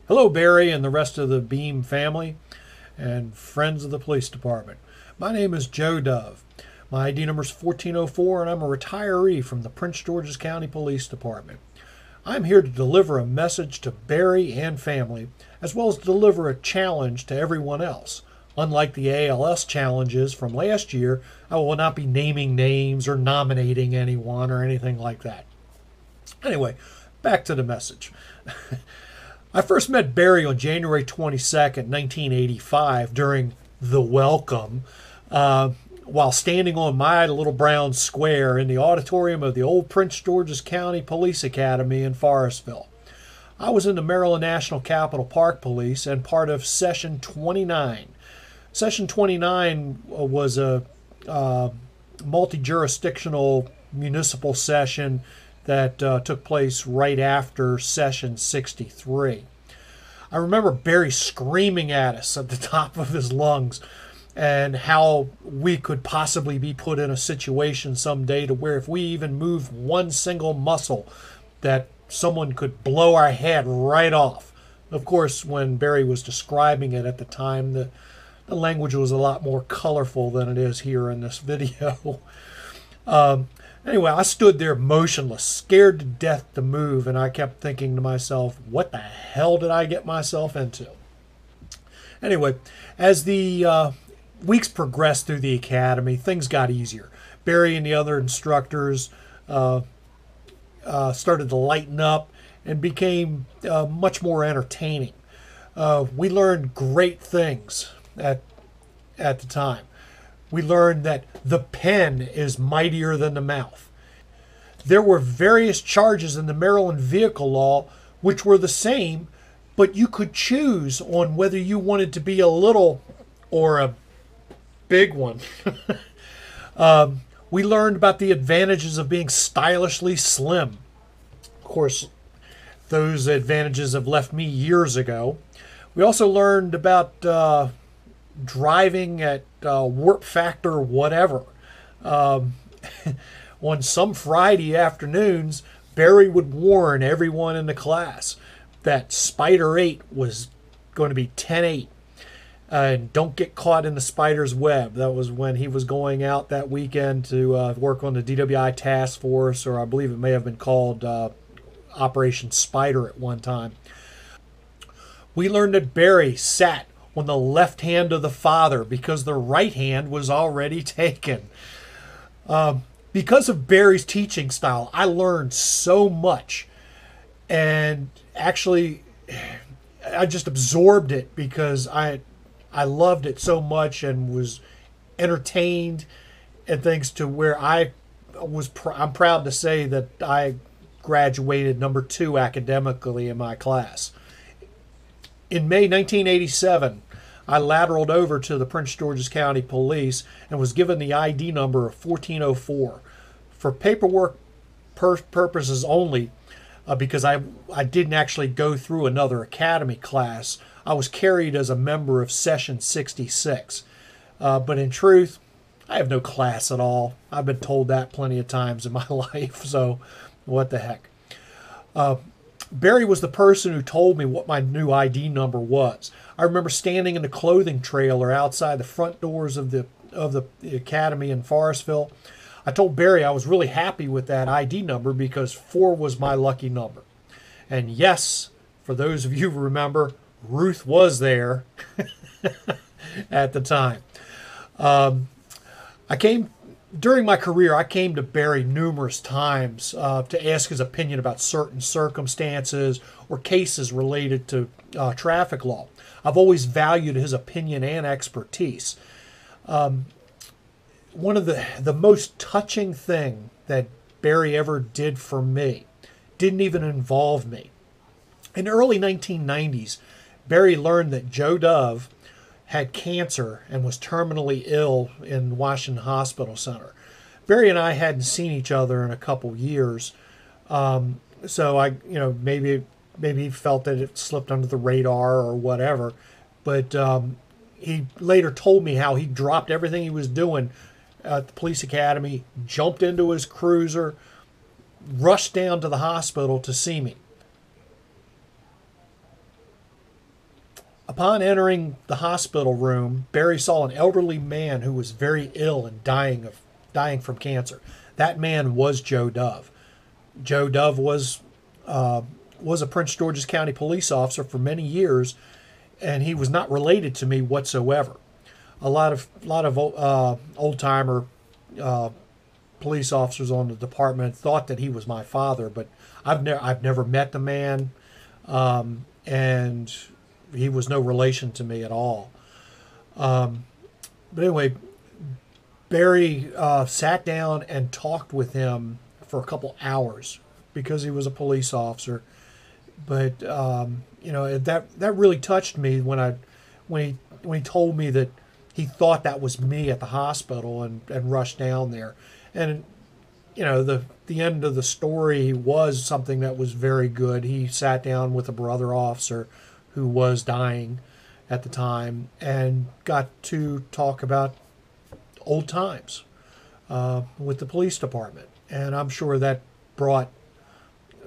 Hello, Barry and the rest of the Beam family and friends of the police department. My name is Joe Dove. My ID number is 1404, and I'm a retiree from the Prince George's County Police Department. I'm here to deliver a message to Barry and family, as well as deliver a challenge to everyone else. Unlike the ALS challenges from last year, I will not be naming names or nominating anyone or anything like that. Anyway, back to the message. I first met Barry on January 22nd, 1985, during the welcome, while standing on my little brown square in the auditorium of the old Prince George's County Police Academy in Forestville. I was in the Maryland National Capital Park Police and part of Session 29. Session 29 was a multi-jurisdictional municipal session that took place right after Session 63. I remember Barry screaming at us at the top of his lungs and how we could possibly be put in a situation someday to where if we even moved one single muscle that someone could blow our head right off. Of course, when Barry was describing it at the time, the language was a lot more colorful than it is here in this video. Anyway, I stood there motionless, scared to death to move, and I kept thinking to myself, what the hell did I get myself into? Anyway, as the weeks progressed through the academy, things got easier. Barry and the other instructors started to lighten up and became much more entertaining. We learned great things at the time. We learned that the pen is mightier than the mouth. There were various charges in the Maryland vehicle law which were the same, but you could choose on whether you wanted to be a little or a big one. We learned about the advantages of being stylishly slim. Of course, those advantages have left me years ago. We also learned about driving at warp factor whatever. On some Friday afternoons, Barry would warn everyone in the class that Spider 8 was going to be 10-8. And don't get caught in the spider's web. That was when he was going out that weekend to work on the DWI task force, or I believe it may have been called Operation Spider at one time. We learned that Barry sat on the left hand of the father because the right hand was already taken. Because of Barry's teaching style, I learned so much, and actually I just absorbed it because I loved it so much and was entertained and things to where I'm proud to say that I graduated number 2 academically in my class. In May 1987, I lateraled over to the Prince George's County Police and was given the ID number of 1404. For paperwork purposes only, because I didn't actually go through another academy class, I was carried as a member of Session 66. But in truth, I have no class at all. I've been told that plenty of times in my life, so what the heck. Barry was the person who told me what my new ID number was. I remember standing in the clothing trailer outside the front doors of the academy in Forestville. I told Barry I was really happy with that ID number because 4 was my lucky number. And yes, for those of you who remember, Ruth was there at the time. During my career, I came to Barry numerous times to ask his opinion about certain circumstances or cases related to traffic law. I've always valued his opinion and expertise. One of the most touching thing that Barry ever did for me didn't even involve me. In the early 1990s, Barry learned that Joe Dove had cancer and was terminally ill in Washington Hospital Center. Barry and I hadn't seen each other in a couple years, so maybe he felt that it slipped under the radar or whatever. But he later told me how he dropped everything he was doing at the police academy, jumped into his cruiser, rushed down to the hospital to see me. Upon entering the hospital room, Barry saw an elderly man who was very ill and dying from cancer. That man was Joe Dove. Joe Dove was a Prince George's County police officer for many years, and he was not related to me whatsoever. A lot of old timer police officers on the department thought that he was my father, but I've never met the man, and he was no relation to me at all. But anyway, Barry sat down and talked with him for a couple hours because he was a police officer. But that really touched me when he told me that he thought that was me at the hospital and rushed down there. And the end of the story was something that was very good. He sat down with a brother officer who was dying at the time and got to talk about old times with the police department. And I'm sure that brought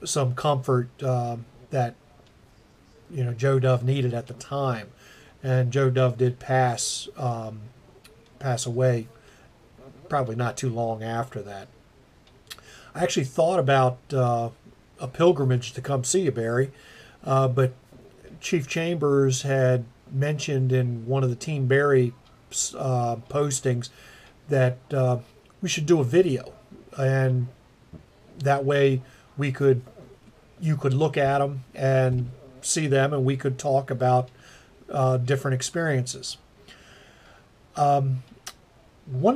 some comfort that Joe Dove needed at the time. And Joe Dove did pass away probably not too long after that. I actually thought about a pilgrimage to come see you, Barry, but Chief Chambers had mentioned in one of the Team Barry postings that we should do a video, and that way you could look at them and see them, and we could talk about different experiences. One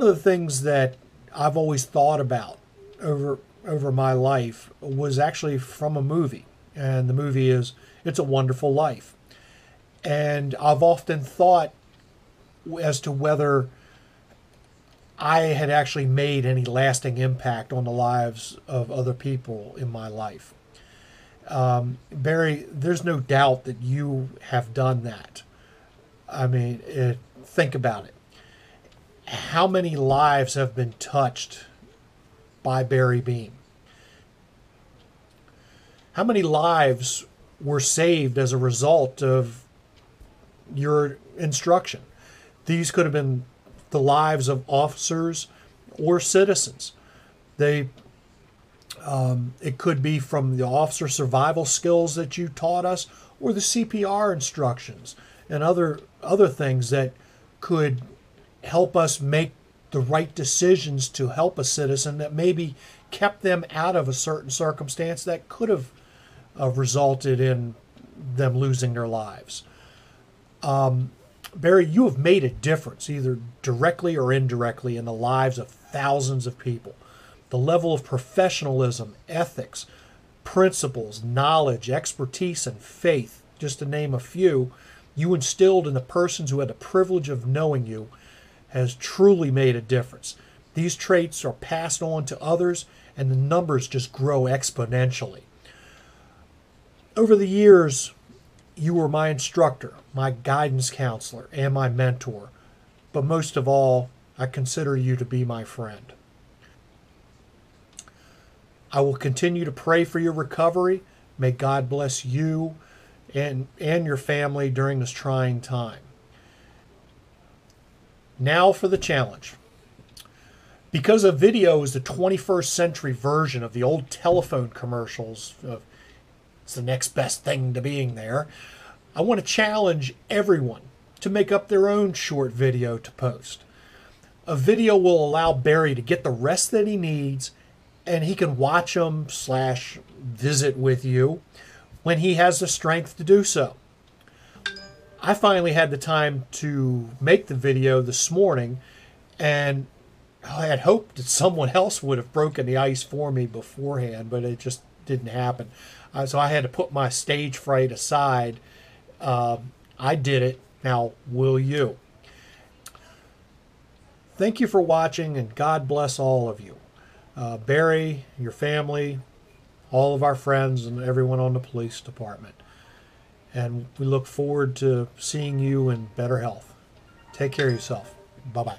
of the things that I've always thought about over my life was actually from a movie, and the movie is It's a Wonderful Life. And I've often thought as to whether I had actually made any lasting impact on the lives of other people in my life. Barry, there's no doubt that you have done that. I mean, think about it. How many lives have been touched by Barry Beam? How many lives were saved as a result of your instruction? These could have been the lives of officers or citizens. It could be from the officer survival skills that you taught us, or the CPR instructions and other things that could help us make the right decisions to help a citizen that maybe kept them out of a certain circumstance that could have resulted in them losing their lives. Barry, you have made a difference, either directly or indirectly, in the lives of thousands of people. The level of professionalism, ethics, principles, knowledge, expertise, and faith, just to name a few, you instilled in the persons who had the privilege of knowing you, has truly made a difference. These traits are passed on to others, and the numbers just grow exponentially. Over the years, you were my instructor, my guidance counselor, and my mentor. But most of all, I consider you to be my friend. I will continue to pray for your recovery. May God bless you and your family during this trying time. Now for the challenge. Because a video is the 21st century version of the old telephone commercials, it's the next best thing to being there, I want to challenge everyone to make up their own short video to post. A video will allow Barry to get the rest that he needs, and he can watch them / visit with you when he has the strength to do so. I finally had the time to make the video this morning, and I had hoped that someone else would have broken the ice for me beforehand, but it just didn't happen. So I had to put my stage fright aside. I did it. Now, will you? Thank you for watching, and God bless all of you. Barry, your family, all of our friends, and everyone on the police department. And we look forward to seeing you in better health. Take care of yourself. Bye-bye.